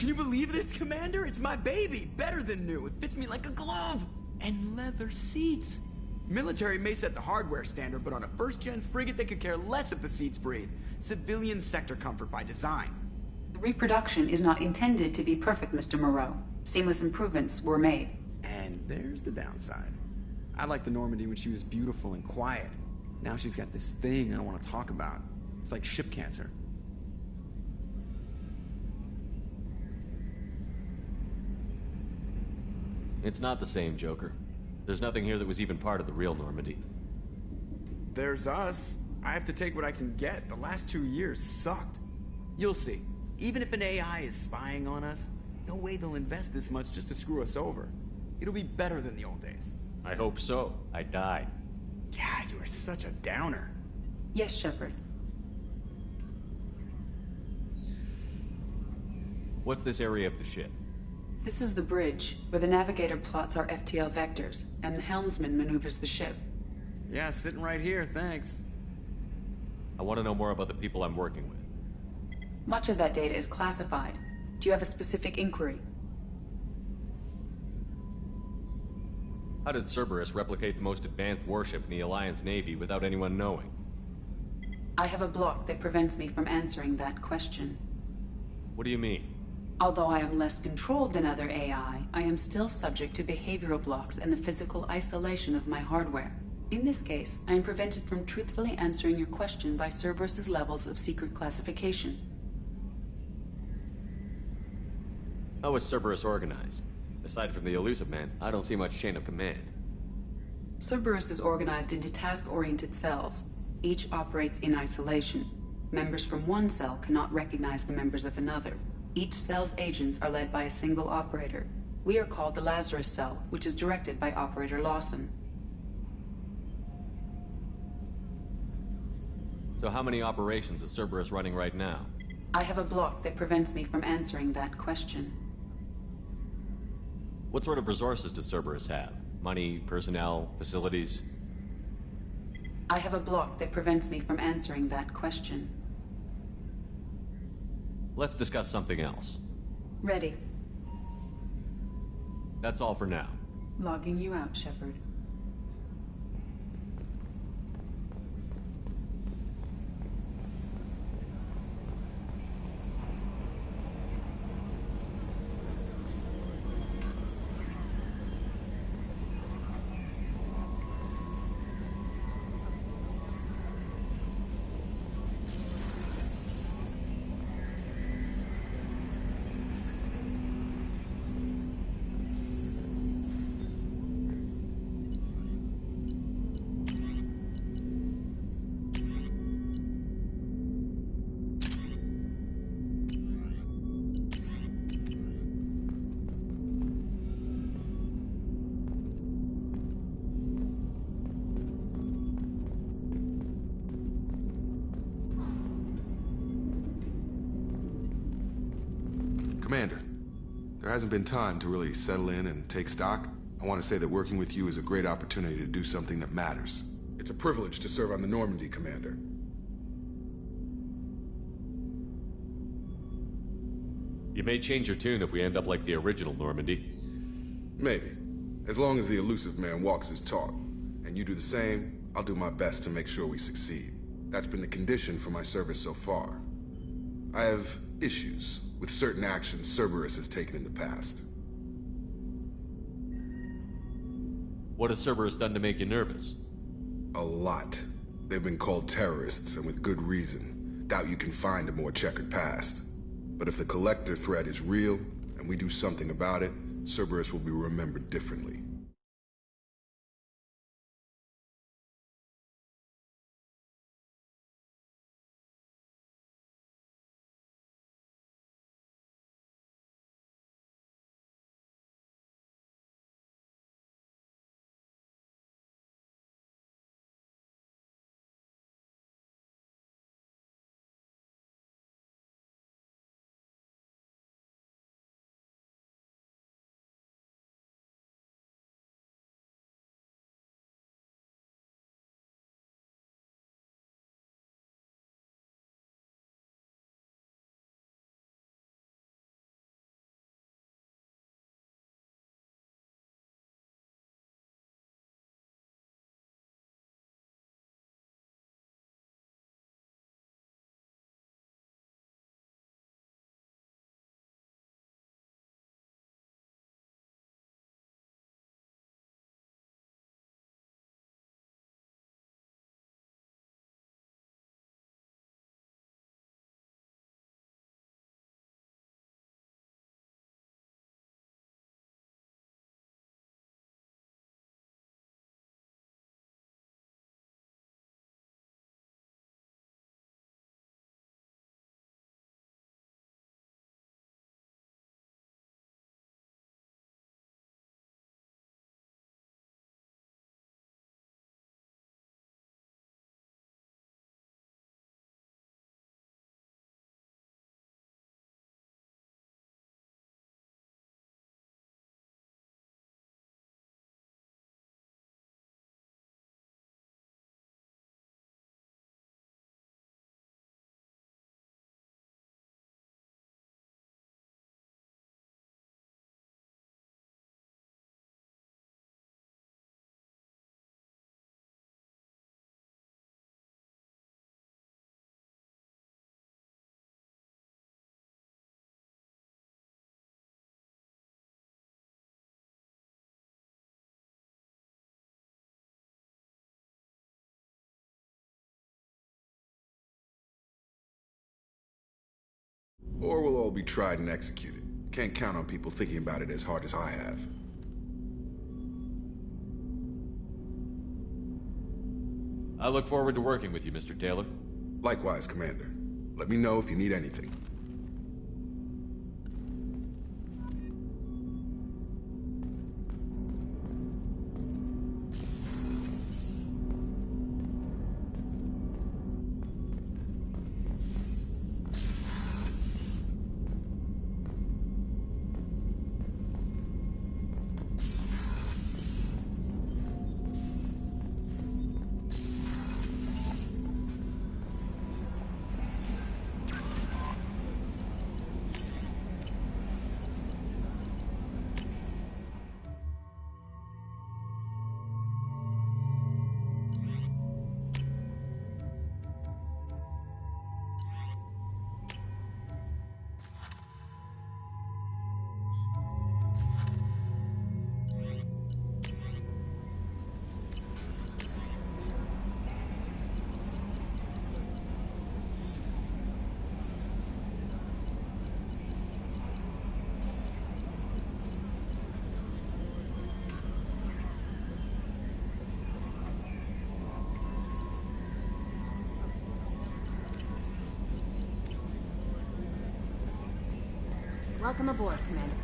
Can you believe this, Commander? It's my baby. Better than new. It fits me like a glove. And leather seats. Military may set the hardware standard, but on a first-gen frigate, they could care less if the seats breathe. Civilian sector comfort by design. The reproduction is not intended to be perfect, Mr. Moreau. Seamless improvements were made. And there's the downside. I liked the Normandy when she was beautiful and quiet. Now she's got this thing I don't want to talk about. It's like ship cancer. It's not the same, Joker. There's nothing here that was even part of the real Normandy. There's us. I have to take what I can get. The last 2 years sucked. You'll see. Even if an AI is spying on us, no way they'll invest this much just to screw us over. It'll be better than the old days. I hope so. I died. God, you are such a downer. Yes, Shepard. What's this area of the ship? This is the bridge, where the navigator plots our FTL vectors, and the helmsman maneuvers the ship. Yeah, sitting right here, thanks. I want to know more about the people I'm working with. Much of that data is classified. Do you have a specific inquiry? How did Cerberus replicate the most advanced warship in the Alliance Navy without anyone knowing? I have a block that prevents me from answering that question. What do you mean? Although I am less controlled than other AI, I am still subject to behavioral blocks and the physical isolation of my hardware. In this case, I am prevented from truthfully answering your question by Cerberus's levels of secret classification. How is Cerberus organized? Aside from the elusive man, I don't see much chain of command. Cerberus is organized into task-oriented cells. Each operates in isolation. Members from one cell cannot recognize the members of another. Each cell's agents are led by a single operator. We are called the Lazarus Cell, which is directed by Operator Lawson. So how many operations is Cerberus running right now? I have a block that prevents me from answering that question. What sort of resources does Cerberus have? Money, personnel, facilities? I have a block that prevents me from answering that question. Let's discuss something else. Ready. That's all for now. Logging you out, Shepard. Commander, there hasn't been time to really settle in and take stock. I want to say that working with you is a great opportunity to do something that matters. It's a privilege to serve on the Normandy, Commander. You may change your tune if we end up like the original Normandy. Maybe. As long as the elusive man walks his talk, and you do the same, I'll do my best to make sure we succeed. That's been the condition for my service so far. I have issues with certain actions Cerberus has taken in the past. What has Cerberus done to make you nervous? A lot. They've been called terrorists, and with good reason. Doubt you can find a more checkered past. But if the Collector threat is real, and we do something about it, Cerberus will be remembered differently. or we'll all be tried and executed. Can't count on people thinking about it as hard as I have. I look forward to working with you, Mr. Taylor. Likewise, Commander. Let me know if you need anything. Welcome aboard, Commander.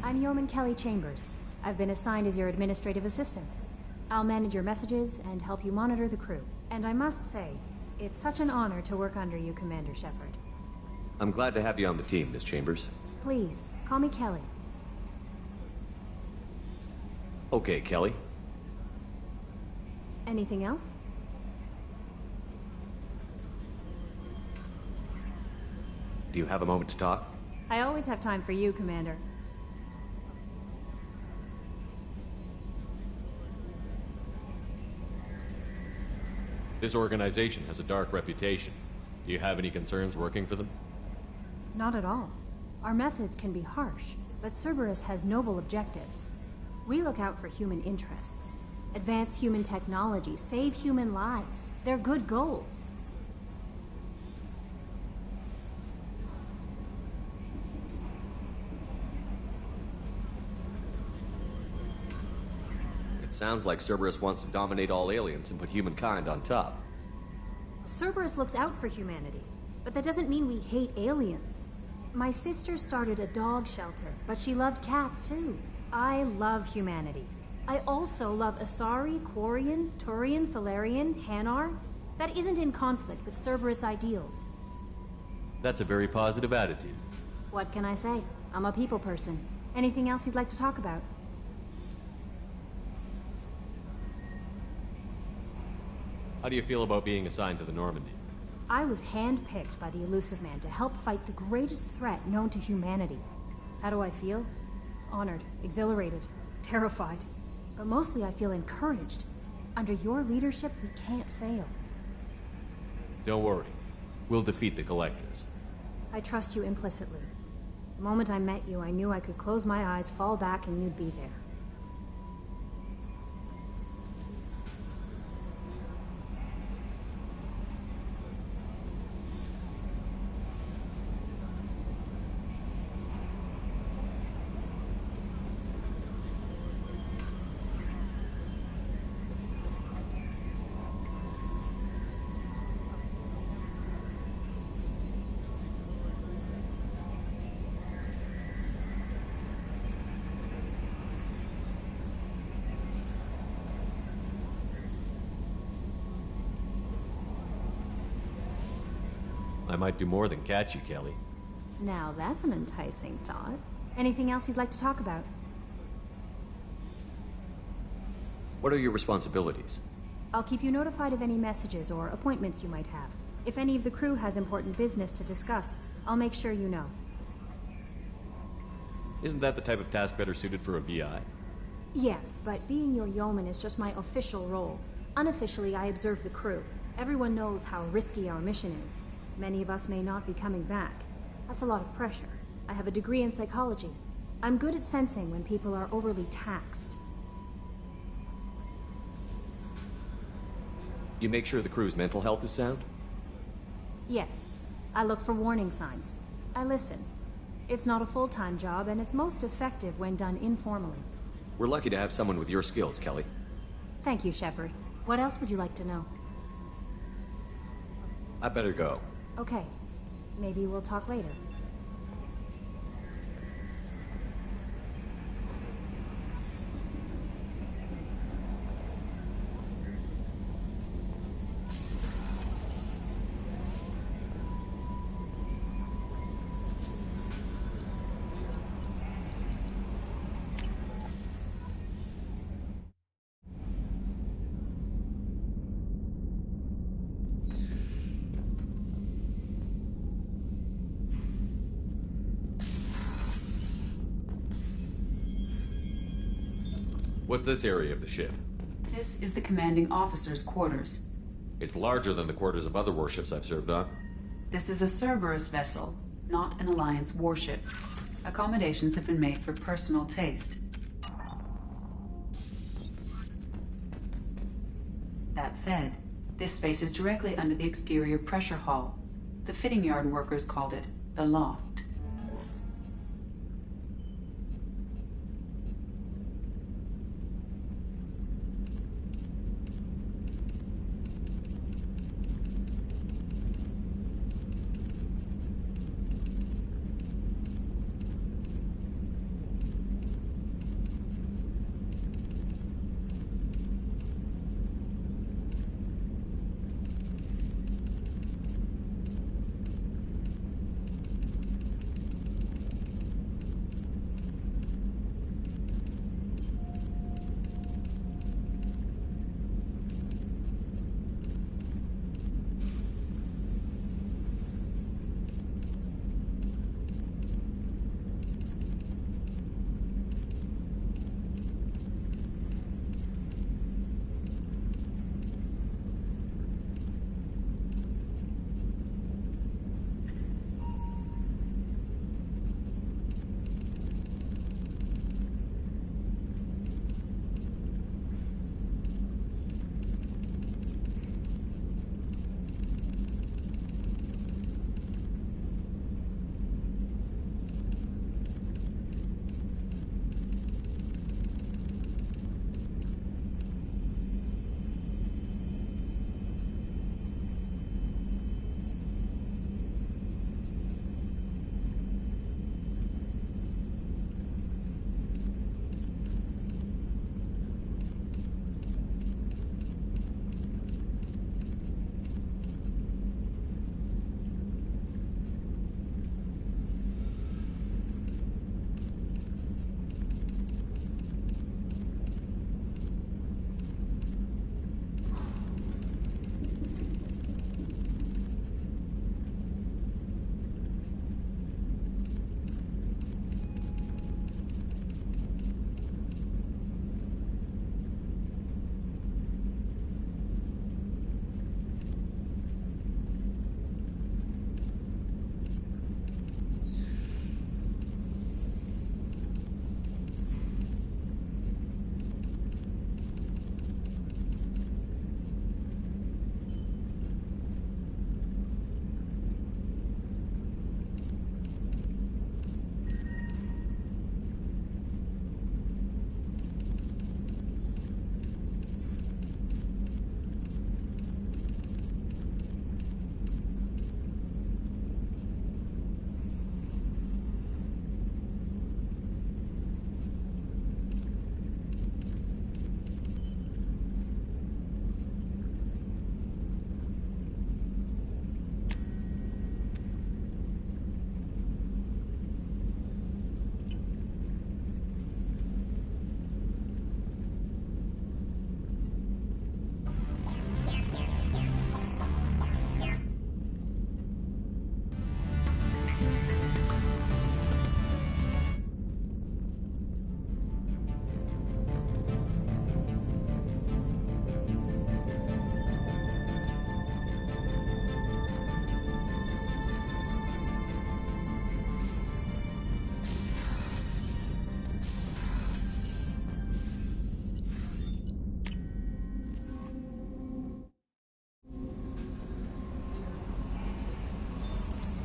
I'm Yeoman Kelly Chambers. I've been assigned as your administrative assistant. I'll manage your messages and help you monitor the crew. And I must say, it's such an honor to work under you, Commander Shepard. I'm glad to have you on the team, Miss Chambers. Please, call me Kelly. Okay, Kelly. Anything else? Do you have a moment to talk? I always have time for you, Commander. This organization has a dark reputation. Do you have any concerns working for them? Not at all. Our methods can be harsh, but Cerberus has noble objectives. We look out for human interests, advance human technology, save human lives. They're good goals. Sounds like Cerberus wants to dominate all aliens and put humankind on top. Cerberus looks out for humanity, but that doesn't mean we hate aliens. My sister started a dog shelter, but she loved cats too. I love humanity. I also love Asari, Quarian, Turian, Solarian, Hanar. That isn't in conflict with Cerberus ideals. That's a very positive attitude. What can I say? I'm a people person. Anything else you'd like to talk about? How do you feel about being assigned to the Normandy? I was handpicked by the Elusive Man to help fight the greatest threat known to humanity. How do I feel? Honored, exhilarated, terrified. But mostly I feel encouraged. Under your leadership, we can't fail. Don't worry. We'll defeat the Collectors. I trust you implicitly. The moment I met you, I knew I could close my eyes, fall back, and you'd be there. I might do more than catch you, Kelly. Now that's an enticing thought. Anything else you'd like to talk about? What are your responsibilities? I'll keep you notified of any messages or appointments you might have. If any of the crew has important business to discuss, I'll make sure you know. Isn't that the type of task better suited for a VI? Yes, but being your yeoman is just my official role. Unofficially, I observe the crew. Everyone knows how risky our mission is. Many of us may not be coming back. That's a lot of pressure. I have a degree in psychology. I'm good at sensing when people are overly taxed. You make sure the crew's mental health is sound? Yes. I look for warning signs. I listen. It's not a full-time job, and it's most effective when done informally. We're lucky to have someone with your skills, Kelly. Thank you, Shepard. What else would you like to know? I better go. Okay. Maybe we'll talk later. What's this area of the ship? This is the commanding officer's quarters. It's larger than the quarters of other warships I've served on. This is a Cerberus vessel, not an Alliance warship. Accommodations have been made for personal taste. That said, this space is directly under the exterior pressure hull. The fitting yard workers called it the loft.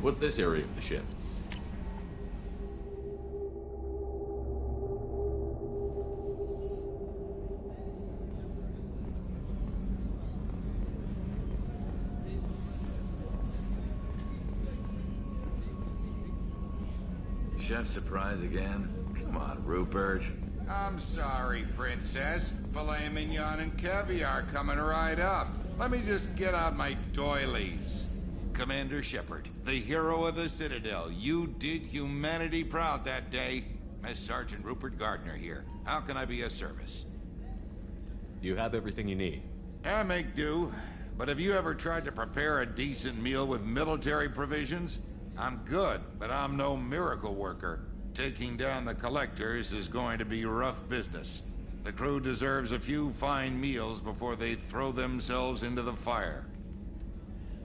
What's this area of the ship? Chef surprise again? Come on, Rupert. I'm sorry, Princess. Filet mignon and caviar coming right up. Let me just get out my doilies. Commander Shepard, the hero of the Citadel. You did humanity proud that day. Mess Sergeant Rupert Gardner here. How can I be of service? You have everything you need. I make do. But have you ever tried to prepare a decent meal with military provisions? I'm good, but I'm no miracle worker. Taking down the collectors is going to be rough business. The crew deserves a few fine meals before they throw themselves into the fire.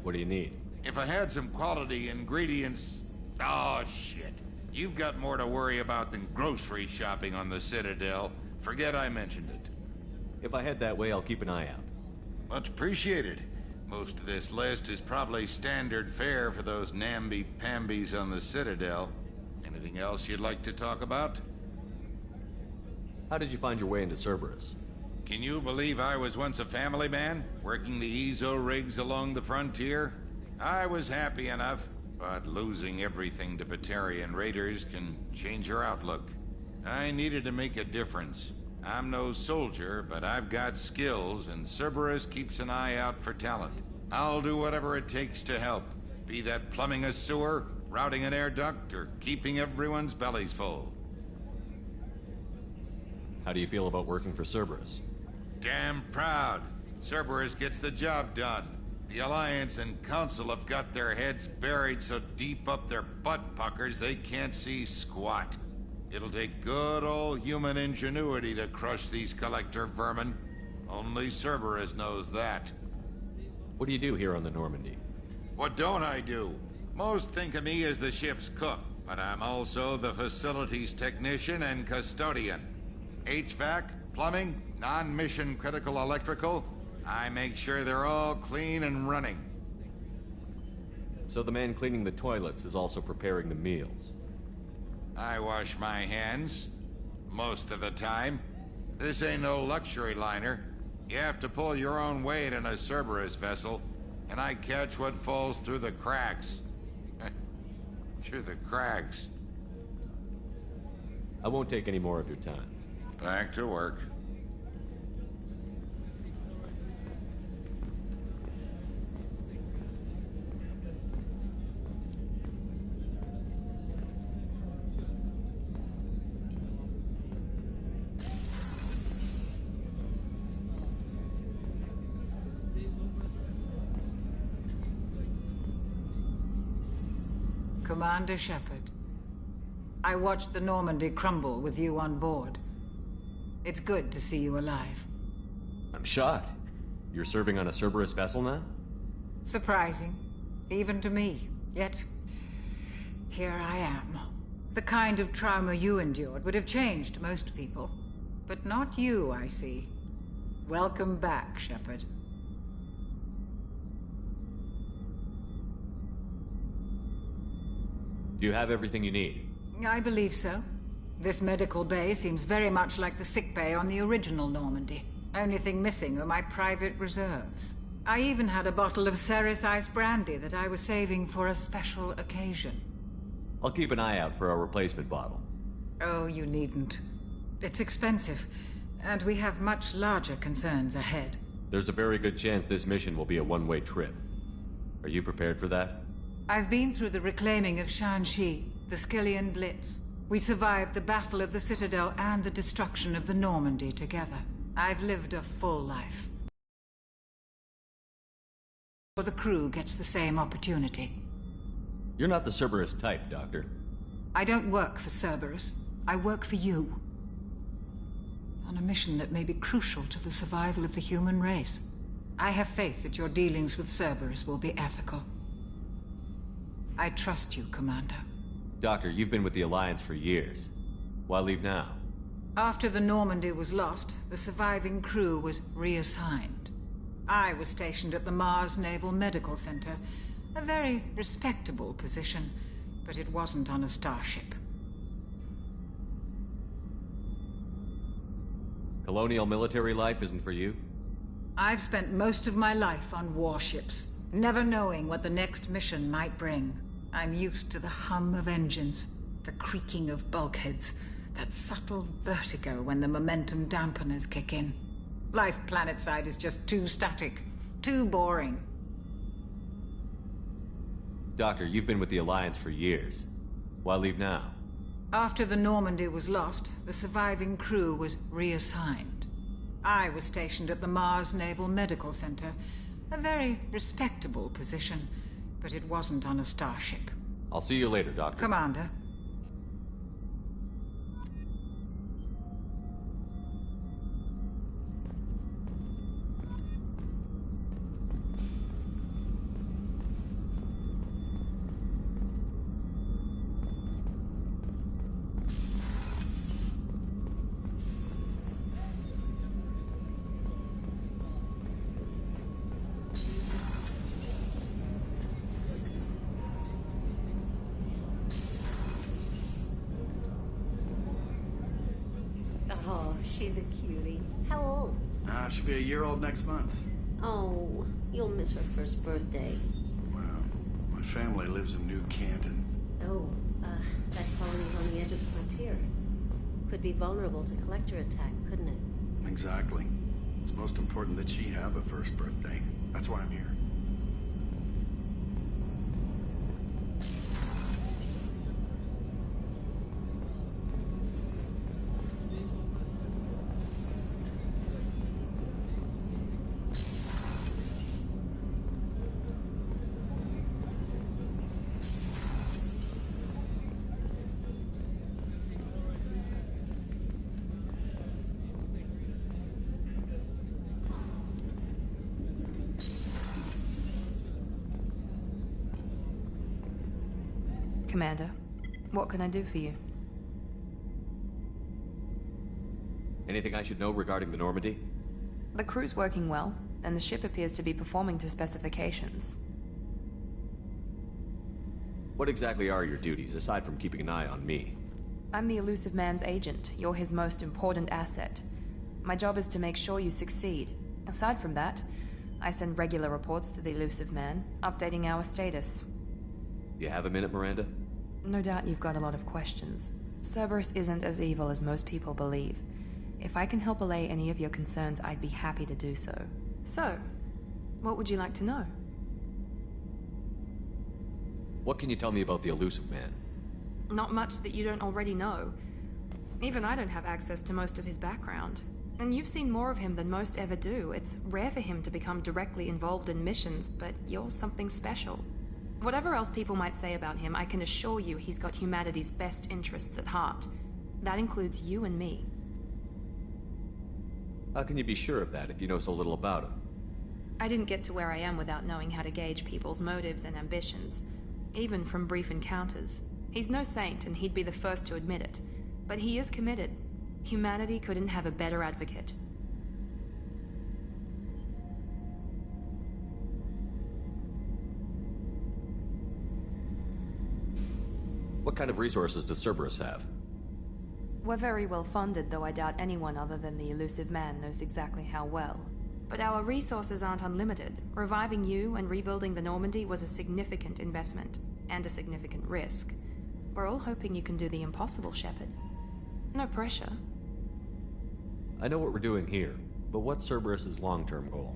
What do you need? If I had some quality ingredients... Oh, shit. You've got more to worry about than grocery shopping on the Citadel. Forget I mentioned it. If I head that way, I'll keep an eye out. Much appreciated. Most of this list is probably standard fare for those namby-pambies on the Citadel. Anything else you'd like to talk about? How did you find your way into Cerberus? Can you believe I was once a family man, working the EZO rigs along the frontier? I was happy enough, but losing everything to Batarian raiders can change your outlook. I needed to make a difference. I'm no soldier, but I've got skills, and Cerberus keeps an eye out for talent. I'll do whatever it takes to help, be that plumbing a sewer, routing an air duct, or keeping everyone's bellies full. How do you feel about working for Cerberus? Damn proud. Cerberus gets the job done. The Alliance and Council have got their heads buried so deep up their butt puckers they can't see squat. It'll take good old human ingenuity to crush these collector vermin. Only Cerberus knows that. What do you do here on the Normandy? What don't I do? Most think of me as the ship's cook, but I'm also the facilities technician and custodian. HVAC, plumbing, non-mission critical electrical. I make sure they're all clean and running. So the man cleaning the toilets is also preparing the meals. I wash my hands. Most of the time. This ain't no luxury liner. You have to pull your own weight in a Cerberus vessel, and I catch what falls through the cracks. Through the cracks. I won't take any more of your time. Back to work. Commander Shepard, I watched the Normandy crumble with you on board. It's good to see you alive. I'm shocked. You're serving on a Cerberus vessel now? Surprising, even to me. Yet, here I am. The kind of trauma you endured would have changed most people. But not you, I see. Welcome back, Shepard. Do you have everything you need? I believe so. This medical bay seems very much like the sick bay on the original Normandy. Only thing missing are my private reserves. I even had a bottle of Ceres Ice brandy that I was saving for a special occasion. I'll keep an eye out for a replacement bottle. Oh, you needn't. It's expensive, and we have much larger concerns ahead. There's a very good chance this mission will be a one-way trip. Are you prepared for that? I've been through the reclaiming of Shanxi, the Skillian Blitz. We survived the Battle of the Citadel and the destruction of the Normandy together. I've lived a full life. The crew gets the same opportunity. You're not the Cerberus type, Doctor. I don't work for Cerberus. I work for you. On a mission that may be crucial to the survival of the human race. I have faith that your dealings with Cerberus will be ethical. I trust you, Commander. Doctor, you've been with the Alliance for years. Why leave now? After the Normandy was lost, the surviving crew was reassigned. I was stationed at the Mars Naval Medical Center, a very respectable position, but it wasn't on a starship. Colonial military life isn't for you? I've spent most of my life on warships, never knowing what the next mission might bring. I'm used to the hum of engines, The creaking of bulkheads. That subtle vertigo when the momentum dampeners kick in. Life planetside is just too static. Too boring. Doctor, you've been with the Alliance for years. Why leave now? After the Normandy was lost, the surviving crew was reassigned. I was stationed at the Mars Naval Medical Center. A very respectable position, but it wasn't on a starship. I'll see you later, Doctor. Commander. Oh, she's a cutie. How old? She'll be a year old next month. Oh, you'll miss her first birthday. Wow. My family lives in New Canton. Oh, that colony's on the edge of the frontier. Could be vulnerable to collector attack, couldn't it? Exactly. It's most important that she have a first birthday. That's why I'm here. Commander, what can I do for you? Anything I should know regarding the Normandy? The crew's working well, and the ship appears to be performing to specifications. What exactly are your duties, aside from keeping an eye on me? I'm the Elusive Man's agent. You're his most important asset. My job is to make sure you succeed. Aside from that, I send regular reports to the Elusive Man, updating our status. You have a minute, Miranda? No doubt you've got a lot of questions. Cerberus isn't as evil as most people believe. If I can help allay any of your concerns, I'd be happy to do so. So, what would you like to know? What can you tell me about the Elusive Man? Not much that you don't already know. Even I don't have access to most of his background. And you've seen more of him than most ever do. It's rare for him to become directly involved in missions, but you're something special. Whatever else people might say about him, I can assure you he's got humanity's best interests at heart. That includes you and me. How can you be sure of that if you know so little about him? I didn't get to where I am without knowing how to gauge people's motives and ambitions, even from brief encounters. He's no saint, and he'd be the first to admit it. But he is committed. Humanity couldn't have a better advocate. What kind of resources does Cerberus have? We're very well funded, though I doubt anyone other than the Elusive Man knows exactly how well. But our resources aren't unlimited. Reviving you and rebuilding the Normandy was a significant investment, and a significant risk. We're all hoping you can do the impossible, Shepard. No pressure. I know what we're doing here, but what's Cerberus's long-term goal?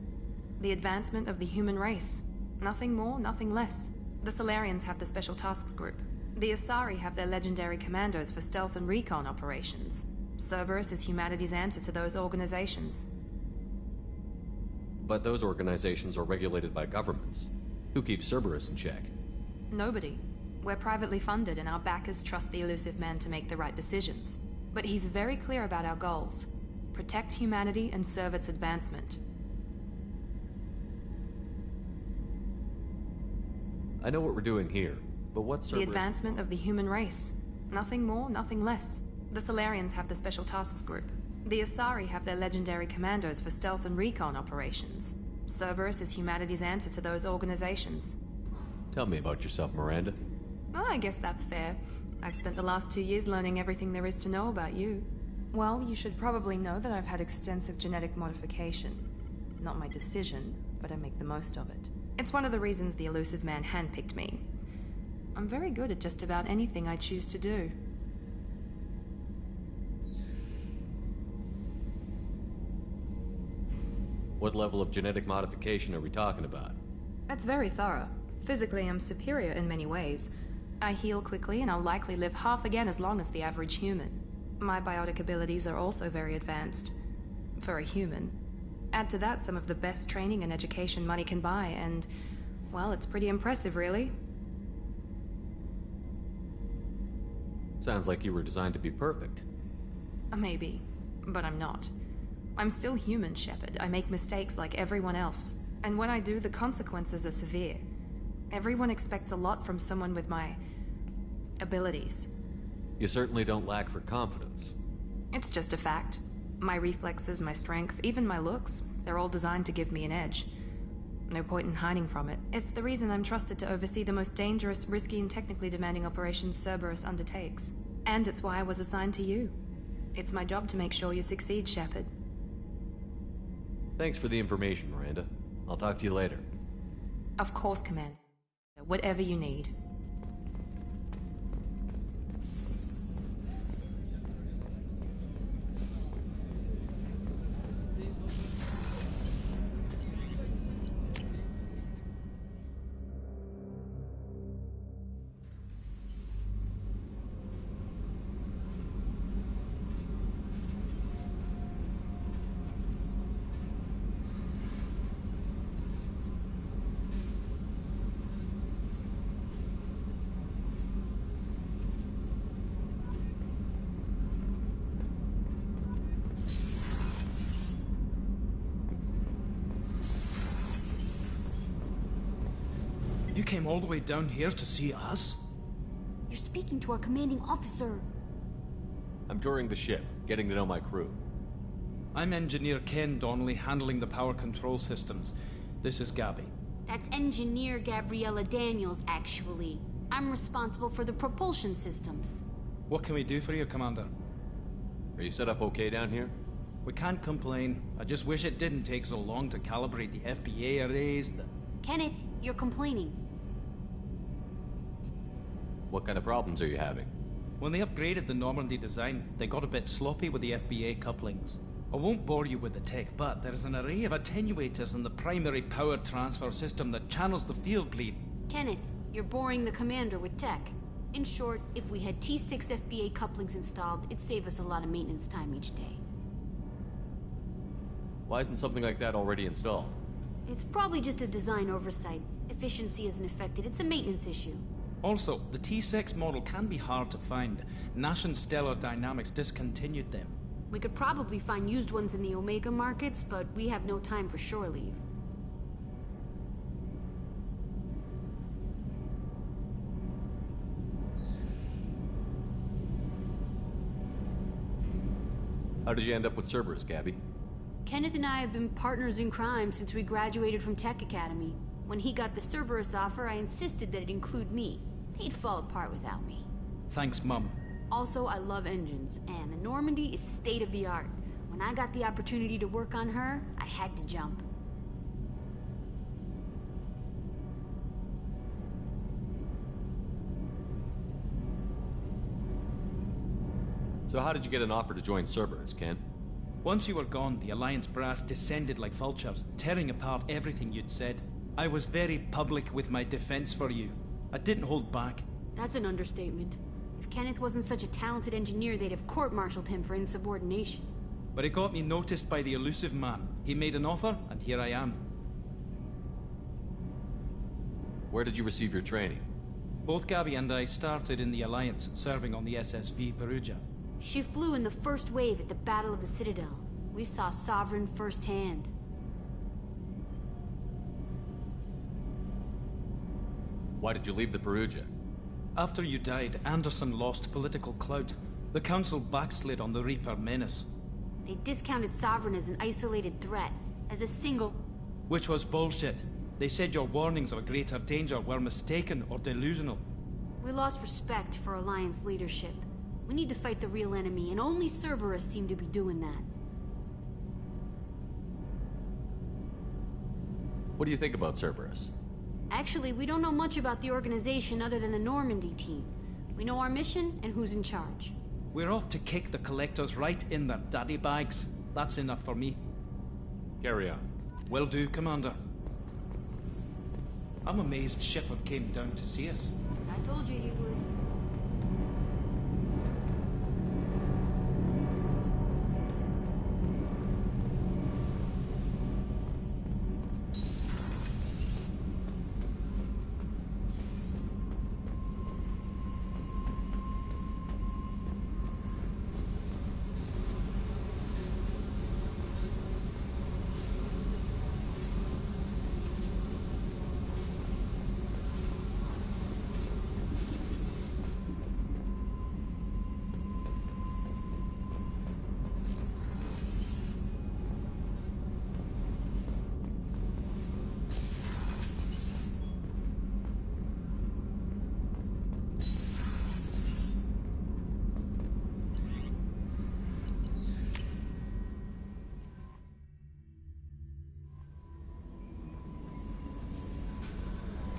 The advancement of the human race. Nothing more, nothing less. The Solarians have the Special Tasks Group. The Asari have their legendary commandos for stealth and recon operations. Cerberus is humanity's answer to those organizations. But those organizations are regulated by governments. Who keeps Cerberus in check? Nobody. We're privately funded, and our backers trust the Elusive Man to make the right decisions. But he's very clear about our goals. Protect humanity and serve its advancement. I know what we're doing here, but what's Cerberus? The advancement of the human race. Nothing more, nothing less. The Solarians have the Special Tasks Group. The Asari have their legendary commandos for stealth and recon operations. Cerberus is humanity's answer to those organizations. Tell me about yourself, Miranda. Oh, I guess that's fair. I've spent the last 2 years learning everything there is to know about you. Well, you should probably know that I've had extensive genetic modification. Not my decision, but I make the most of it. It's one of the reasons the Elusive Man handpicked me. I'm very good at just about anything I choose to do. What level of genetic modification are we talking about? That's very thorough. Physically, I'm superior in many ways. I heal quickly, and I'll likely live half again as long as the average human. My biotic abilities are also very advanced. For a human. Add to that some of the best training and education money can buy, and, well, it's pretty impressive, really. Sounds like you were designed to be perfect. Maybe, but I'm not. I'm still human, Shepard. I make mistakes like everyone else. And when I do, the consequences are severe. Everyone expects a lot from someone with my abilities. You certainly don't lack for confidence. It's just a fact. My reflexes, my strength, even my looks, they're all designed to give me an edge. No point in hiding from it. It's the reason I'm trusted to oversee the most dangerous, risky, and technically demanding operations Cerberus undertakes. And it's why I was assigned to you. It's my job to make sure you succeed, Shepard. Thanks for the information, Miranda. I'll talk to you later. Of course, Commander. Whatever you need. You came all the way down here to see us? You're speaking to our commanding officer. I'm touring the ship, getting to know my crew. I'm Engineer Ken Donnelly, handling the power control systems. This is Gabby. That's Engineer Gabriella Daniels, actually. I'm responsible for the propulsion systems. What can we do for you, Commander? Are you set up okay down here? We can't complain. I just wish it didn't take so long to calibrate the FBA arrays. Kenneth, you're complaining. What kind of problems are you having? When they upgraded the Normandy design, they got a bit sloppy with the FBA couplings. I won't bore you with the tech, but there's an array of attenuators in the primary power transfer system that channels the field bleed. Kenneth, you're boring the commander with tech. In short, if we had T6 FBA couplings installed, it'd save us a lot of maintenance time each day. Why isn't something like that already installed? It's probably just a design oversight. Efficiency isn't affected, it's a maintenance issue. Also, the T6 model can be hard to find. Nash and Stellar Dynamics discontinued them. We could probably find used ones in the Omega markets, but we have no time for shore leave. How did you end up with Cerberus, Gabby? Kenneth and I have been partners in crime since we graduated from Tech Academy. When he got the Cerberus offer, I insisted that it include me. He'd fall apart without me. Thanks, Mum. Also, I love engines, and the Normandy is state-of-the-art. When I got the opportunity to work on her, I had to jump. So how did you get an offer to join Cerberus, Ken? Once you were gone, the Alliance brass descended like vultures, tearing apart everything you'd said. I was very public with my defense for you. I didn't hold back. That's an understatement. If Kenneth wasn't such a talented engineer, they'd have court-martialed him for insubordination. But it got me noticed by the elusive man. He made an offer, and here I am. Where did you receive your training? Both Gabby and I started in the Alliance, serving on the SSV Perugia. She flew in the first wave at the Battle of the Citadel. We saw Sovereign firsthand. Why did you leave the Perugia? After you died, Anderson lost political clout. The Council backslid on the Reaper menace. They discounted Sovereign as an isolated threat, as a single... Which was bullshit. They said your warnings of a greater danger were mistaken or delusional. We lost respect for Alliance leadership. We need to fight the real enemy, and only Cerberus seemed to be doing that. What do you think about Cerberus? Actually, we don't know much about the organization other than the Normandy team. We know our mission and who's in charge. We're off to kick the collectors right in their daddy bags. That's enough for me. Carry on. Will do, Commander. I'm amazed Shepard came down to see us. I told you he would.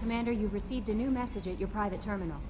Commander, you've received a new message at your private terminal.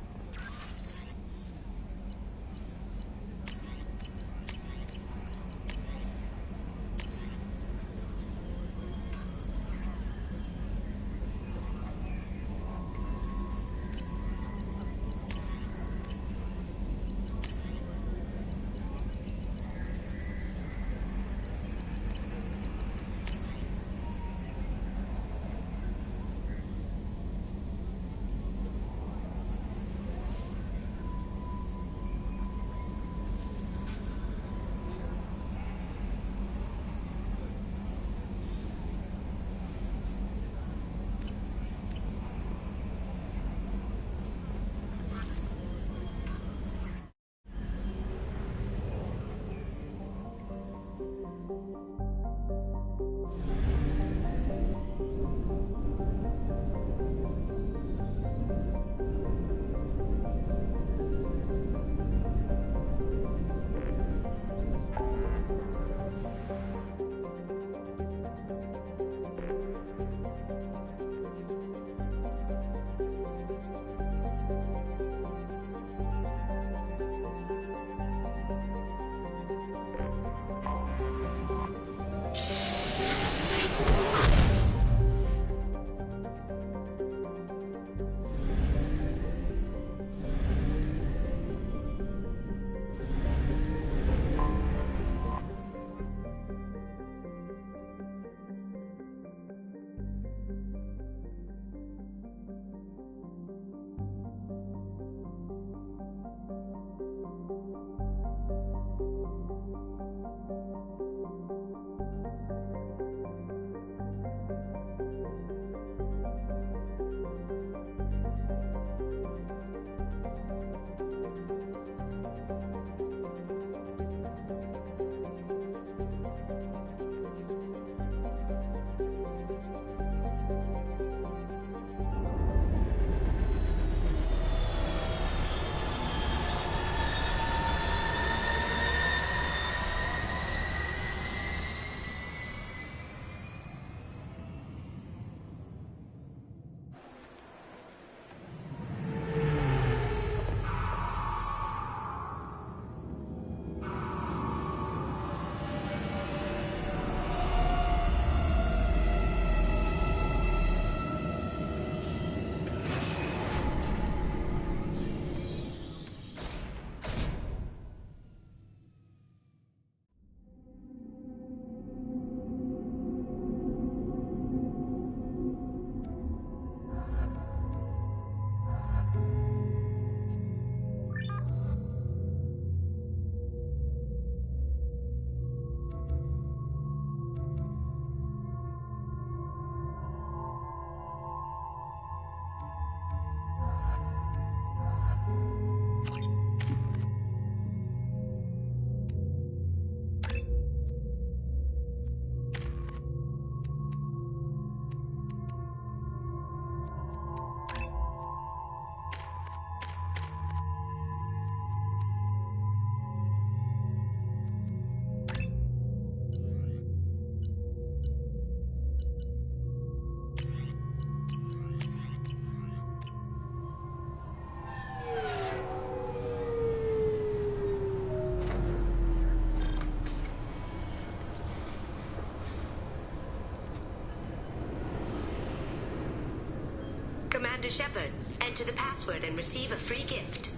Commander Shepard. Enter the password and receive a free gift.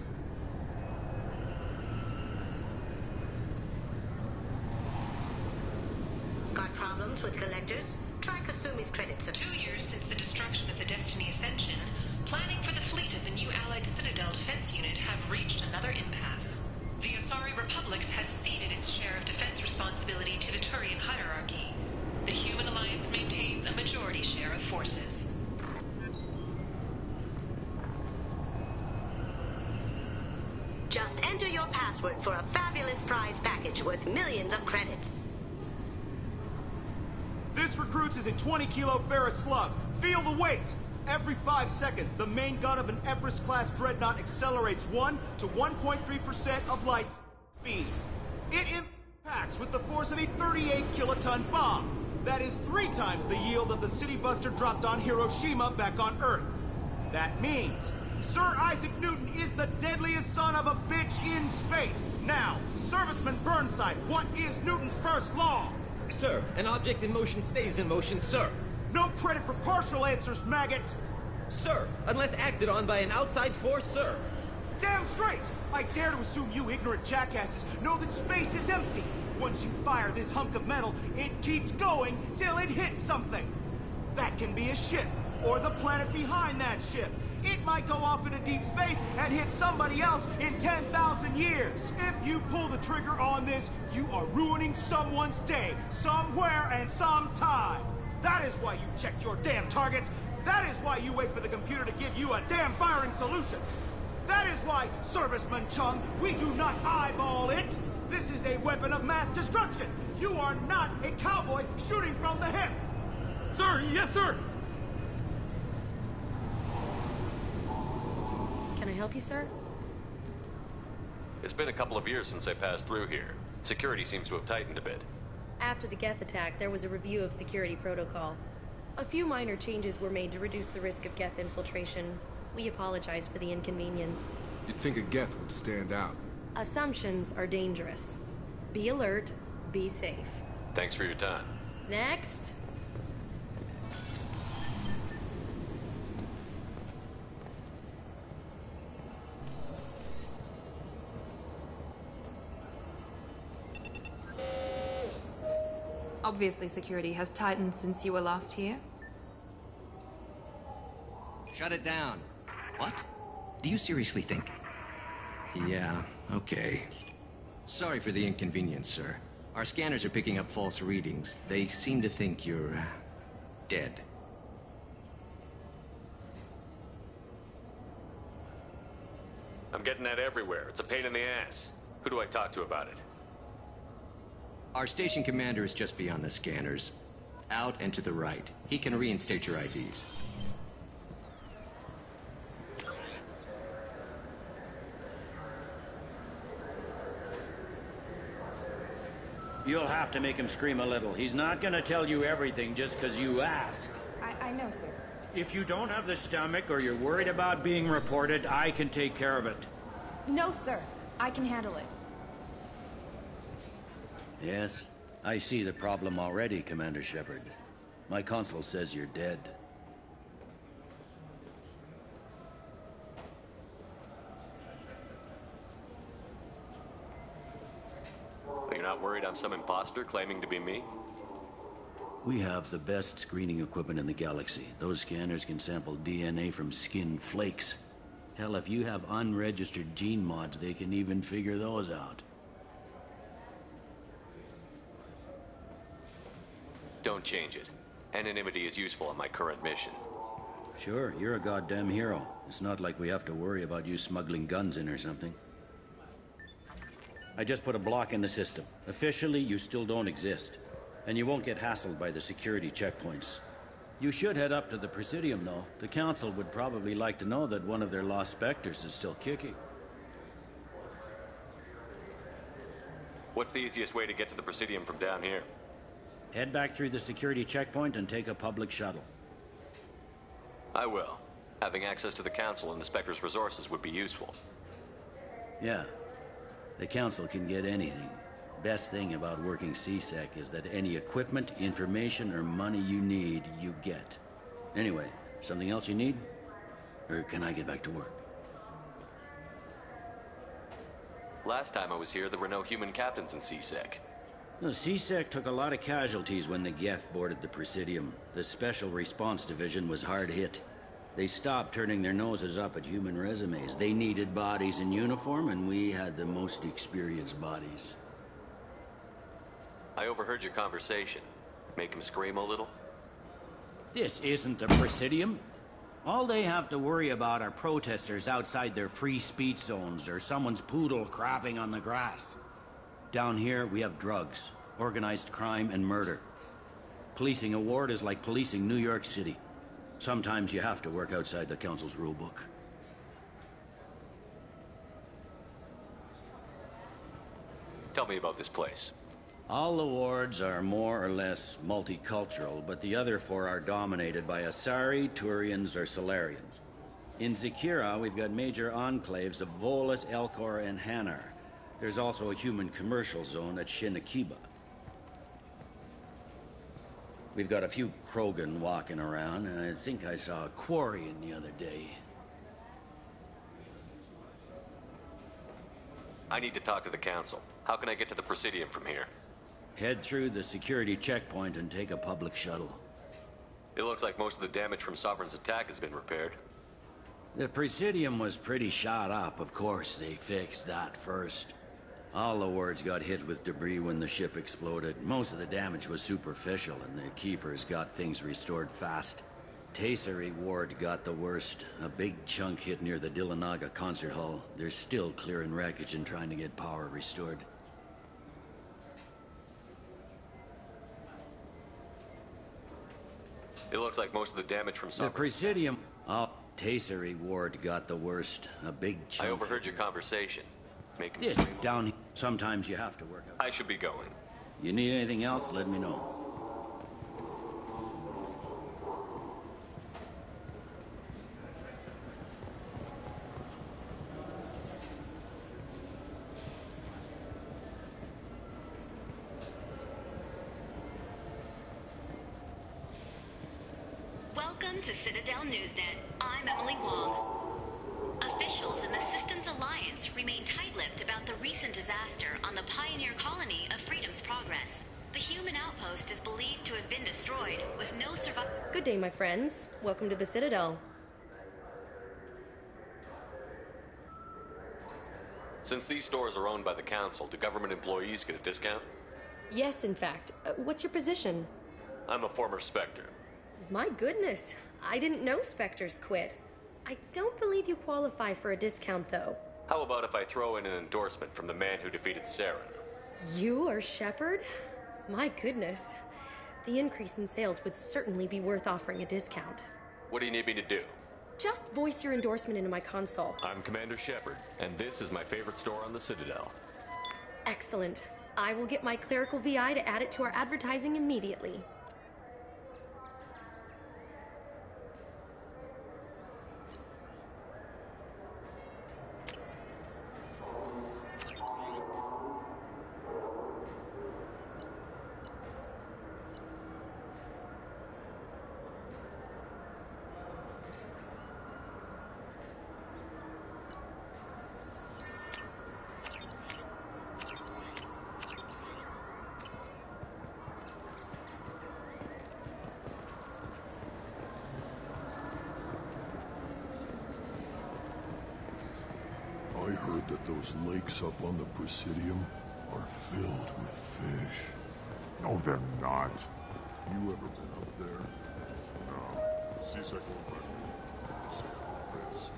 Got problems with collectors? Try Kasumi's credits. 2 years since the destruction of the Destiny Ascension, planning for the fleet of the new Allied Citadel Defense Unit have reached another impasse. The Asari Republics has ceded its share of defense responsibility to the Turian hierarchy. The Human Alliance maintains a majority share of forces. Just enter your password for a fabulous prize package worth millions of credits. This recruits is a 20-kilo ferrous slug. Feel the weight! Every 5 seconds, the main gun of an Everest-class dreadnought accelerates 1 to 1.3% of light speed. It impacts with the force of a 38-kiloton bomb. That is 3 times the yield of the city buster dropped on Hiroshima back on Earth. That means Sir Isaac Newton is the deadliest son of a bitch in space. Now, Serviceman Burnside, what is Newton's first law? Sir, an object in motion stays in motion, sir. No credit for partial answers, maggot! Sir, unless acted on by an outside force, sir. Damn straight! I dare to assume you ignorant jackasses know that space is empty. Once you fire this hunk of metal, it keeps going till it hits something. That can be a ship, or the planet behind that ship. It might go off into deep space and hit somebody else in 10,000 years. If you pull the trigger on this, you are ruining someone's day, somewhere and sometime. That is why you check your damn targets. That is why you wait for the computer to give you a damn firing solution. That is why, Serviceman Chung, we do not eyeball it. This is a weapon of mass destruction. You are not a cowboy shooting from the hip. Sir, yes, sir. Can I help you, sir? It's been a couple of years since I passed through here. Security seems to have tightened a bit. After the Geth attack, there was a review of security protocol. A few minor changes were made to reduce the risk of Geth infiltration. We apologize for the inconvenience. You'd think a Geth would stand out. Assumptions are dangerous. Be alert, be safe. Thanks for your time. Next. Obviously, security has tightened since you were last here. Shut it down. What? Do you seriously think? Yeah, okay. Sorry for the inconvenience, sir. Our scanners are picking up false readings. They seem to think you're dead. I'm getting that everywhere. It's a pain in the ass. Who do I talk to about it? Our station commander is just beyond the scanners. Out and to the right. He can reinstate your IDs. You'll have to make him scream a little. He's not gonna tell you everything just because you ask. I know, sir. If you don't have the stomach or you're worried about being reported, I can take care of it. No, sir. I can handle it. Yes, I see the problem already, Commander Shepard. My console says you're dead. You're not worried I'm some imposter claiming to be me? We have the best screening equipment in the galaxy. Those scanners can sample DNA from skin flakes. Hell, if you have unregistered gene mods, they can even figure those out. Don't change it. Anonymity is useful on my current mission. Sure, you're a goddamn hero. It's not like we have to worry about you smuggling guns in or something. I just put a block in the system. Officially, you still don't exist. And you won't get hassled by the security checkpoints. You should head up to the Presidium, though. The Council would probably like to know that one of their lost specters is still kicking. What's the easiest way to get to the Presidium from down here? Head back through the security checkpoint and take a public shuttle. I will. Having access to the Council and the Spectre's resources would be useful. Yeah. The Council can get anything. Best thing about working CSEC is that any equipment, information, or money you need, you get. Anyway, something else you need? Or can I get back to work? Last time I was here, there were no human captains in CSEC. The CSEC took a lot of casualties when the Geth boarded the Presidium. The Special Response Division was hard hit. They stopped turning their noses up at human resumes. They needed bodies in uniform, and we had the most experienced bodies. I overheard your conversation. Make him scream a little? This isn't the Presidium. All they have to worry about are protesters outside their free speech zones or someone's poodle crapping on the grass. Down here, we have drugs, organized crime, and murder. Policing a ward is like policing New York City. Sometimes you have to work outside the Council's rulebook. Tell me about this place. All the wards are more or less multicultural, but the other four are dominated by Asari, Turians, or Solarians. In Zakira, we've got major enclaves of Volus, Elcor, and Hanar. There's also a human commercial zone at Shinakiba. We've got a few Krogan walking around, and I think I saw a Quarian the other day. I need to talk to the Council. How can I get to the Presidium from here? Head through the security checkpoint and take a public shuttle. It looks like most of the damage from Sovereign's attack has been repaired. The Presidium was pretty shot up. Of course, they fixed that first. All the wards got hit with debris when the ship exploded. Most of the damage was superficial, and the Keepers got things restored fast. Tasery Ward got the worst. A big chunk hit near the Dillanaga concert hall. They're still clearing wreckage and trying to get power restored. It looks like most of the damage from The Sovereign's Presidium... Oh, Tasery Ward got the worst. A big chunk... I overheard your conversation. Make him This scream. down here. Sometimes you have to work out. I should be going. You need anything else, let me know. Welcome to Citadel Newsnet. I'm Emily Wong. Officials in the Systems Alliance remain tight-lipped about the recent disaster on the pioneer colony of Freedom's Progress. The human outpost is believed to have been destroyed, with no survivors. Good day, my friends. Welcome to the Citadel. Since these stores are owned by the Council, do government employees get a discount? Yes, in fact. What's your position? I'm a former Spectre. My goodness. I didn't know Spectres quit. I don't believe you qualify for a discount, though. How about if I throw in an endorsement from the man who defeated Saren? You are Shepard? My goodness. The increase in sales would certainly be worth offering a discount. What do you need me to do? Just voice your endorsement into my console. I'm Commander Shepard, and this is my favorite store on the Citadel. Excellent. I will get my clerical VI to add it to our advertising immediately. I heard that those lakes up on the Presidium are filled with fish. No, they're not. You ever been up there? No. CSEC won't let me. It's a risk.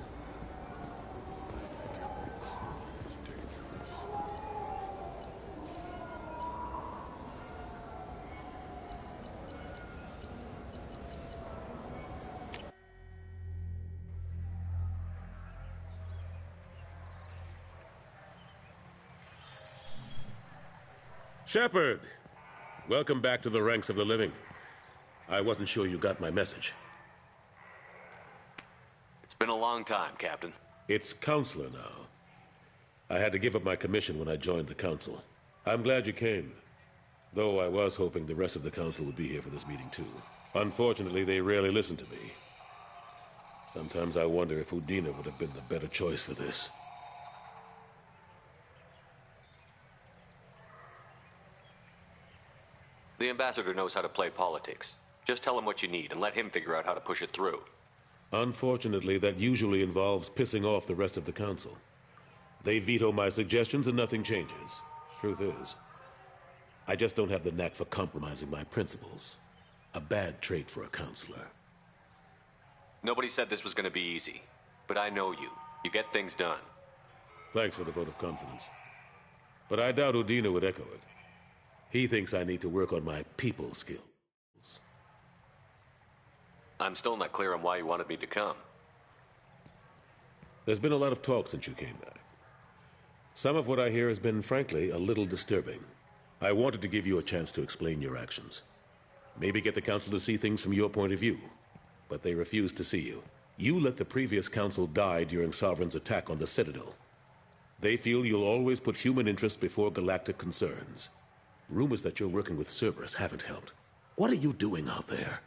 It's dangerous. Shepard! Welcome back to the ranks of the living. I wasn't sure you got my message. It's been a long time, Captain. It's Counselor now. I had to give up my commission when I joined the Council. I'm glad you came. Though I was hoping the rest of the Council would be here for this meeting too. Unfortunately, they rarely listen to me. Sometimes I wonder if Udina would have been the better choice for this. The ambassador knows how to play politics. Just tell him what you need and let him figure out how to push it through. Unfortunately, that usually involves pissing off the rest of the council. They veto my suggestions and nothing changes. Truth is, I just don't have the knack for compromising my principles. A bad trait for a counselor. Nobody said this was going to be easy, but I know you. You get things done. Thanks for the vote of confidence. But I doubt Udina would echo it. He thinks I need to work on my people skills. I'm still not clear on why you wanted me to come. There's been a lot of talk since you came back. Some of what I hear has been, frankly, a little disturbing. I wanted to give you a chance to explain your actions. Maybe get the council to see things from your point of view. But they refused to see you. You let the previous council die during Sovereign's attack on the Citadel. They feel you'll always put human interests before galactic concerns. Rumors that you're working with Cerberus haven't helped. What are you doing out there?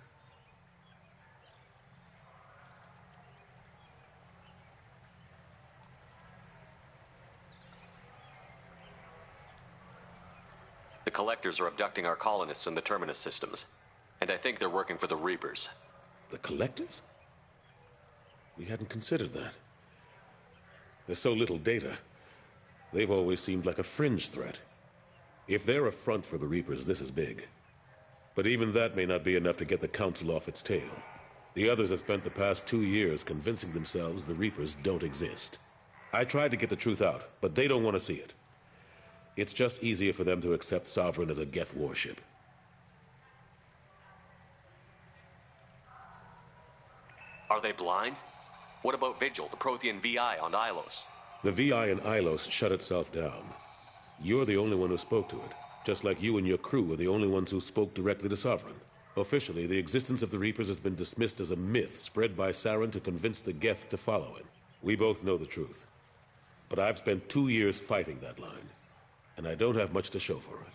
The Collectors are abducting our colonists in the Terminus systems. And I think they're working for the Reapers. The Collectors? We hadn't considered that. There's so little data. They've always seemed like a fringe threat. If they're a front for the Reapers, this is big. But even that may not be enough to get the Council off its tail. The others have spent the past 2 years convincing themselves the Reapers don't exist. I tried to get the truth out, but they don't want to see it. It's just easier for them to accept Sovereign as a Geth warship. Are they blind? What about Vigil, the Prothean VI on Ilos? The VI in Ilos shut itself down. You're the only one who spoke to it, just like you and your crew are the only ones who spoke directly to Sovereign. Officially, the existence of the Reapers has been dismissed as a myth spread by Saren to convince the Geth to follow him. We both know the truth. But I've spent 2 years fighting that line, and I don't have much to show for it.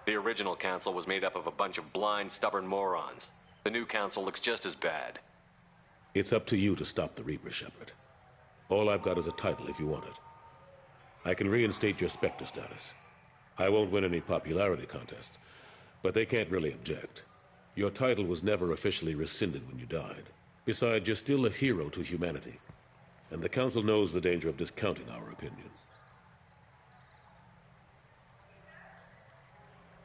The original council was made up of a bunch of blind, stubborn morons. The new council looks just as bad. It's up to you to stop the Reaper, Shepard. All I've got is a title if you want it. I can reinstate your Spectre status. I won't win any popularity contests, but they can't really object. Your title was never officially rescinded when you died. Besides, you're still a hero to humanity. And the Council knows the danger of discounting our opinion.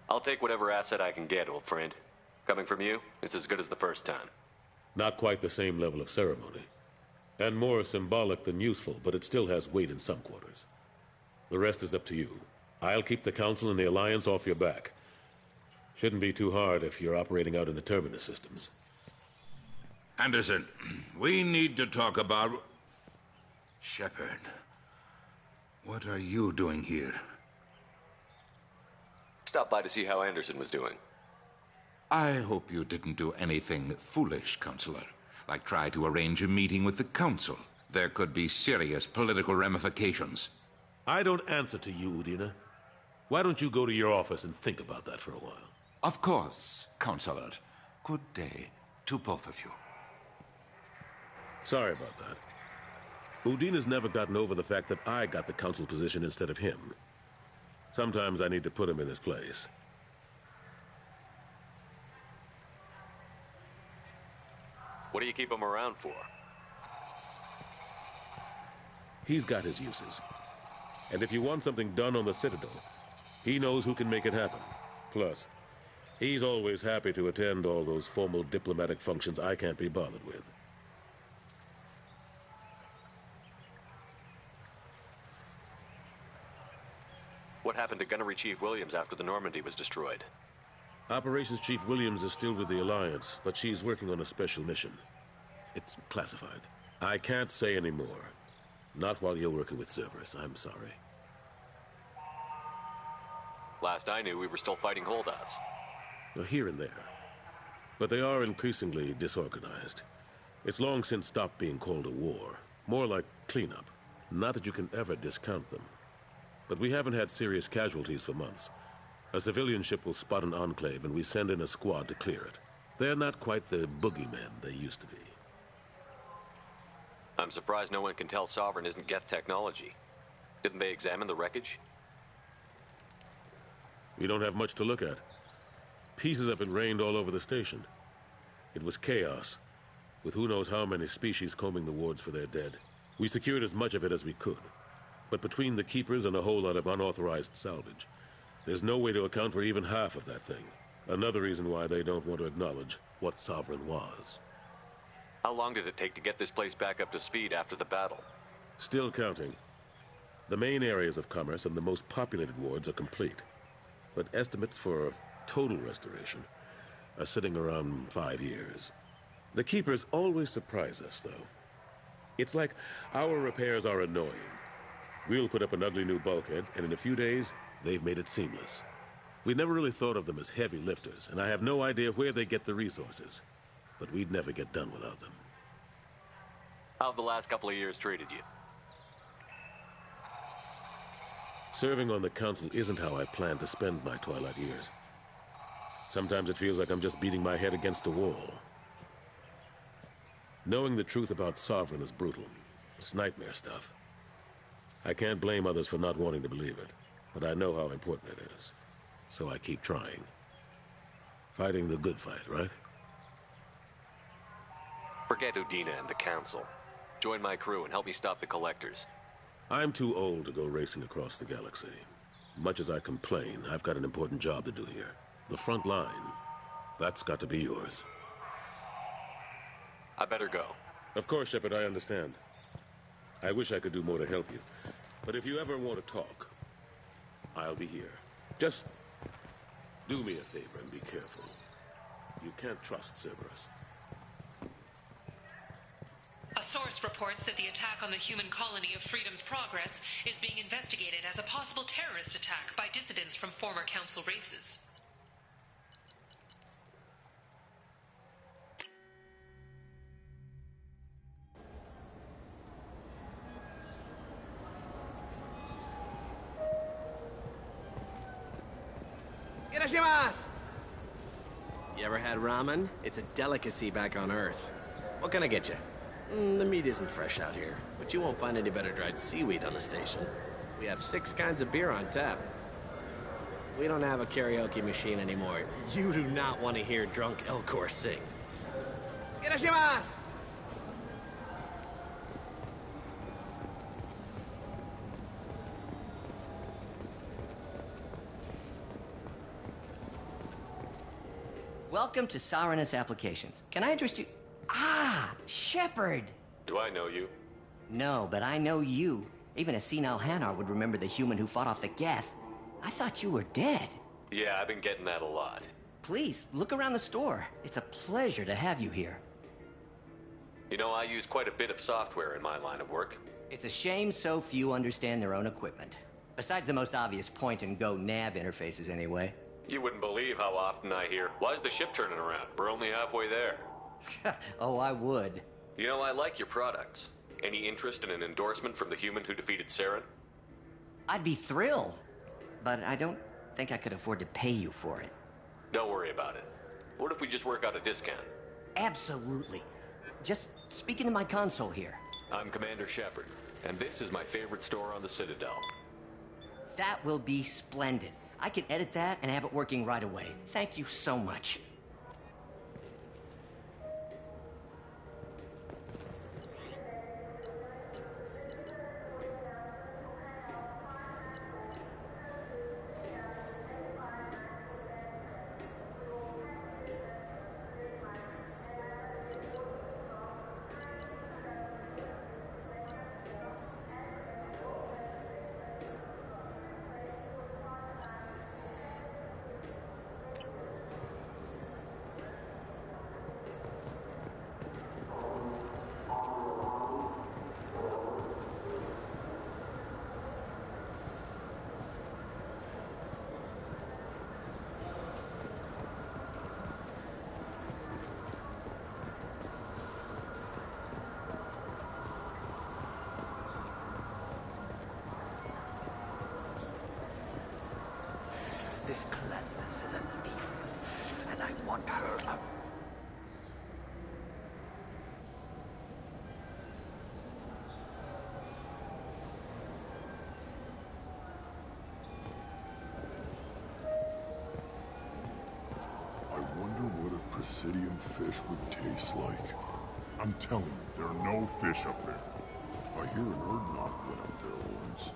I'll take whatever asset I can get, old friend. Coming from you, it's as good as the first time. Not quite the same level of ceremony. And more symbolic than useful, but it still has weight in some quarters. The rest is up to you. I'll keep the Council and the Alliance off your back. Shouldn't be too hard if you're operating out in the Terminus systems. Anderson, we need to talk about... Shepard, what are you doing here? Stopped by to see how Anderson was doing. I hope you didn't do anything foolish, Counselor. Like try to arrange a meeting with the Council. There could be serious political ramifications. I don't answer to you, Udina. Why don't you go to your office and think about that for a while? Of course, Counselor. Good day to both of you. Sorry about that. Udina's never gotten over the fact that I got the Council position instead of him. Sometimes I need to put him in his place. What do you keep him around for? He's got his uses. And if you want something done on the Citadel, he knows who can make it happen. Plus, he's always happy to attend all those formal diplomatic functions I can't be bothered with. What happened to Gunnery Chief Williams after the Normandy was destroyed? Operations Chief Williams is still with the Alliance, but she's working on a special mission. It's classified. I can't say any more. Not while you're working with Cerberus, I'm sorry. Last I knew, we were still fighting holdouts. Here and there. But they are increasingly disorganized. It's long since stopped being called a war. More like cleanup. Not that you can ever discount them. But we haven't had serious casualties for months. A civilian ship will spot an enclave and we send in a squad to clear it. They're not quite the boogeymen they used to be. I'm surprised no one can tell Sovereign isn't Geth technology. Didn't they examine the wreckage? We don't have much to look at. Pieces of it rained all over the station. It was chaos, with who knows how many species combing the wards for their dead. We secured as much of it as we could. But between the Keepers and a whole lot of unauthorized salvage, there's no way to account for even half of that thing. Another reason why they don't want to acknowledge what Sovereign was. How long did it take to get this place back up to speed after the battle? Still counting. The main areas of commerce and the most populated wards are complete. But estimates for total restoration are sitting around 5 years. The Keepers always surprise us, though. It's like our repairs are annoying. We'll put up an ugly new bulkhead, and in a few days, they've made it seamless. We never really thought of them as heavy lifters, and I have no idea where they get the resources. But we'd never get done without them. How have the last couple of years treated you? Serving on the Council isn't how I planned to spend my twilight years. Sometimes it feels like I'm just beating my head against a wall. Knowing the truth about Sovereign is brutal. It's nightmare stuff. I can't blame others for not wanting to believe it, but I know how important it is. So I keep trying. Fighting the good fight, right? Forget Udina and the Council. Join my crew and help me stop the Collectors. I'm too old to go racing across the galaxy. Much as I complain, I've got an important job to do here. The front line, that's got to be yours. I better go. Of course, Shepard, I understand. I wish I could do more to help you. But if you ever want to talk, I'll be here. Just do me a favor and be careful. You can't trust Cerberus. A source reports that the attack on the human colony of Freedom's Progress is being investigated as a possible terrorist attack by dissidents from former Council races. You ever had ramen? It's a delicacy back on Earth. What can I get you? The meat isn't fresh out here, but you won't find any better dried seaweed on the station. We have 6 kinds of beer on tap. We don't have a karaoke machine anymore. You do not want to hear drunk Elcor sing. Irashimasu! Welcome to Sarenus Applications. Can I interest you? Ah, Shepard! Do I know you? No, but I know you. Even a senile Hanar would remember the human who fought off the Geth. I thought you were dead. Yeah, I've been getting that a lot. Please, look around the store. It's a pleasure to have you here. You know, I use quite a bit of software in my line of work. It's a shame so few understand their own equipment. Besides the most obvious point-and-go nav interfaces, anyway. You wouldn't believe how often I hear, "Why's the ship turning around? We're only halfway there." Oh, I would. You know, I like your products. Any interest in an endorsement from the human who defeated Saren? I'd be thrilled. But I don't think I could afford to pay you for it. Don't worry about it. What if we just work out a discount? Absolutely. Just speak into my console here. I'm Commander Shepard, and this is my favorite store on the Citadel. That will be splendid. I can edit that and have it working right away. Thank you so much. This Gladness is a thief, and I want her up. fish would taste like. I'm telling you, there are no fish up there. I hear an Erdnot went up there once.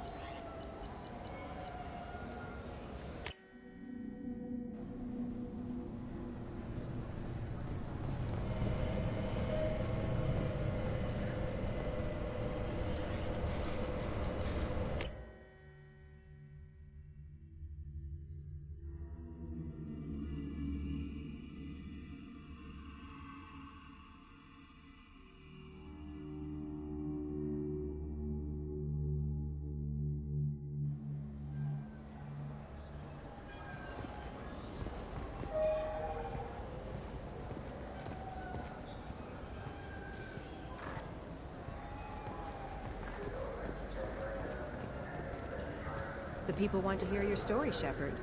The people want to hear your story, Shepard.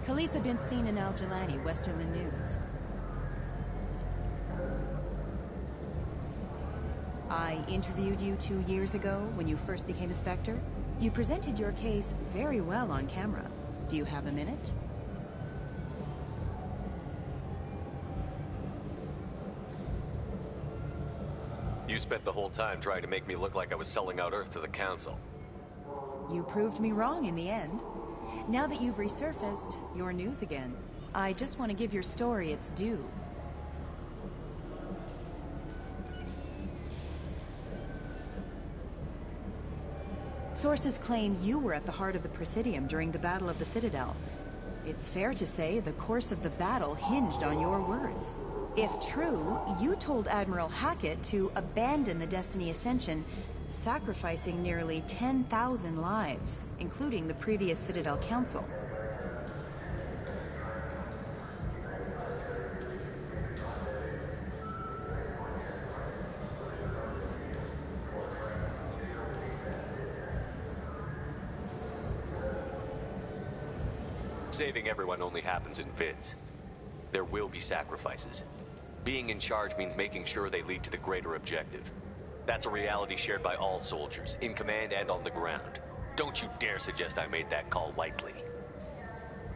Khaleesa bint Sinan al-Jalani, Westerland News. I interviewed you 2 years ago when you first became a Spectre. You presented your case very well on camera. Do you have a minute? You spent the whole time trying to make me look like I was selling out Earth to the Council. You proved me wrong in the end. Now that you've resurfaced, you're news again. I just want to give your story its due. Sources claim you were at the heart of the Presidium during the Battle of the Citadel. It's fair to say the course of the battle hinged on your words. If true, you told Admiral Hackett to abandon the Destiny Ascension, sacrificing nearly 10,000 lives, including the previous Citadel Council. Saving everyone only happens in vids. There will be sacrifices. Being in charge means making sure they lead to the greater objective. That's a reality shared by all soldiers, in command and on the ground. Don't you dare suggest I made that call lightly.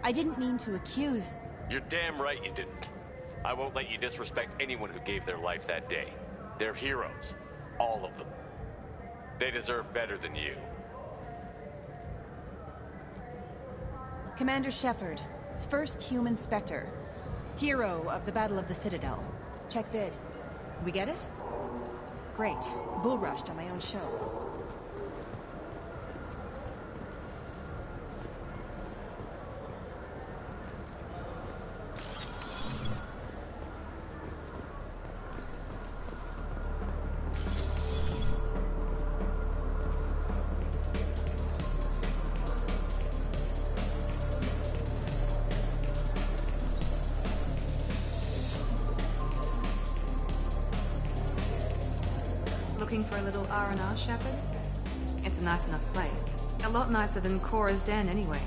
I didn't mean to accuse... You're damn right you didn't. I won't let you disrespect anyone who gave their life that day. They're heroes. All of them. They deserve better than you. Commander Shepard, first human Spectre. Hero of the Battle of the Citadel. Check vid. We get it? Great. Bull rushed on my own show. Looking for a little R&R, Shepard? It's a nice enough place. A lot nicer than Cora's den, anyway.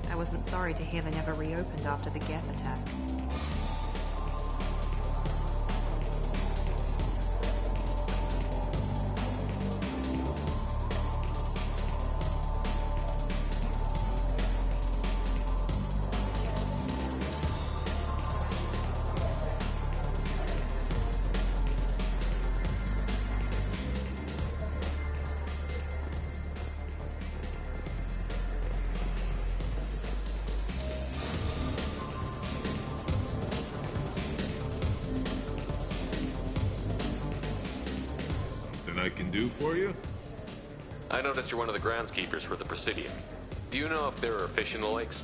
I wasn't sorry to hear they never reopened after the Geth attack. I can do for you? I noticed you're one of the groundskeepers for the Presidium. Do you know if there are fish in the lakes?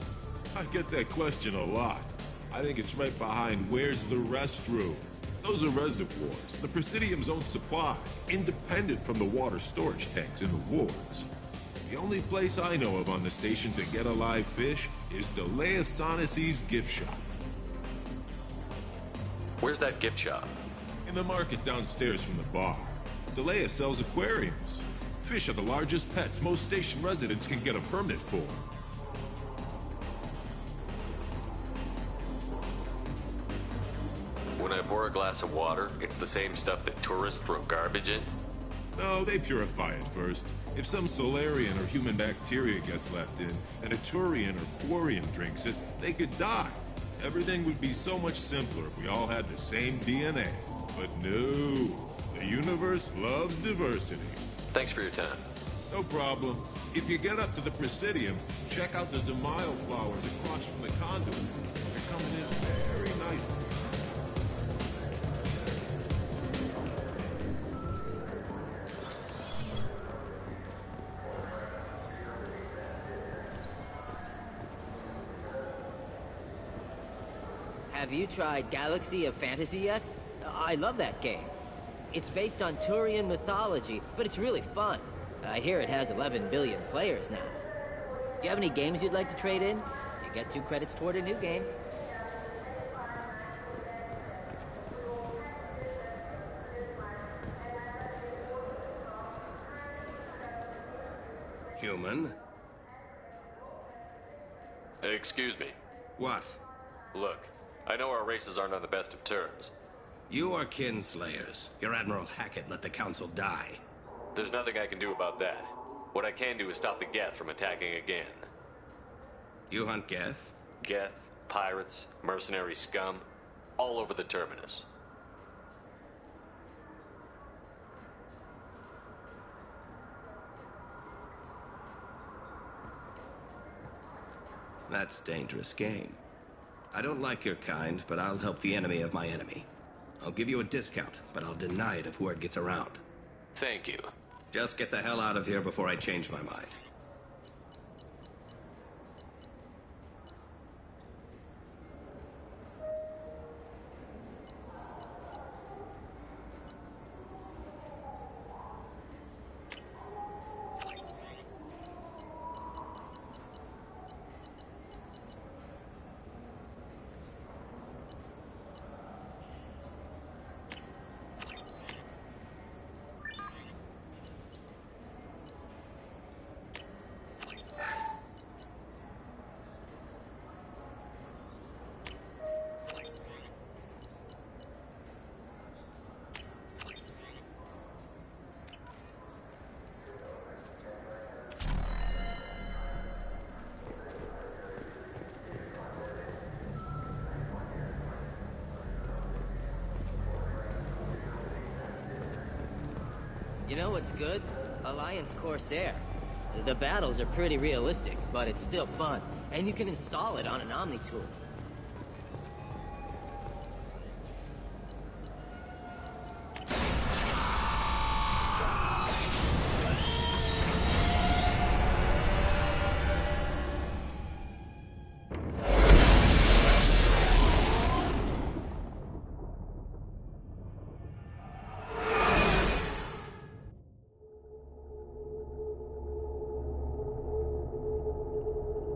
I get that question a lot. I think it's right behind where's the restroom. Those are reservoirs, the Presidium's own supply, independent from the water storage tanks in the wards. The only place I know of on the station to get a live fish is Delea Sonasy's gift shop. Where's that gift shop? In the market downstairs from the bar. Delea sells aquariums. Fish are the largest pets most station residents can get a permit for. When I pour a glass of water, it's the same stuff that tourists throw garbage in? No, they purify it first. If some Solarian or human bacteria gets left in, and a Turian or Quarian drinks it, they could die. Everything would be so much simpler if we all had the same DNA. But no, the universe loves diversity. Thanks for your time. No problem. If you get up to the Presidium, check out the Demile flowers across from the conduit. They're coming in very nicely. Have you tried Galaxy of Fantasy yet? I love that game. It's based on Turian mythology, but it's really fun. I hear it has 11 billion players now. Do you have any games you'd like to trade in? You get 2 credits toward a new game. Human? Excuse me. What? Look, I know our races aren't on the best of terms. You are kinslayers. Your Admiral Hackett let the Council die. There's nothing I can do about that. What I can do is stop the Geth from attacking again. You hunt Geth? Geth, pirates, mercenary scum, all over the Terminus. That's dangerous game. I don't like your kind, but I'll help the enemy of my enemy. I'll give you a discount, but I'll deny it if word gets around. Thank you. Just get the hell out of here before I change my mind. You know what's good? Alliance Corsair. The battles are pretty realistic, but it's still fun. And you can install it on an Omni tool.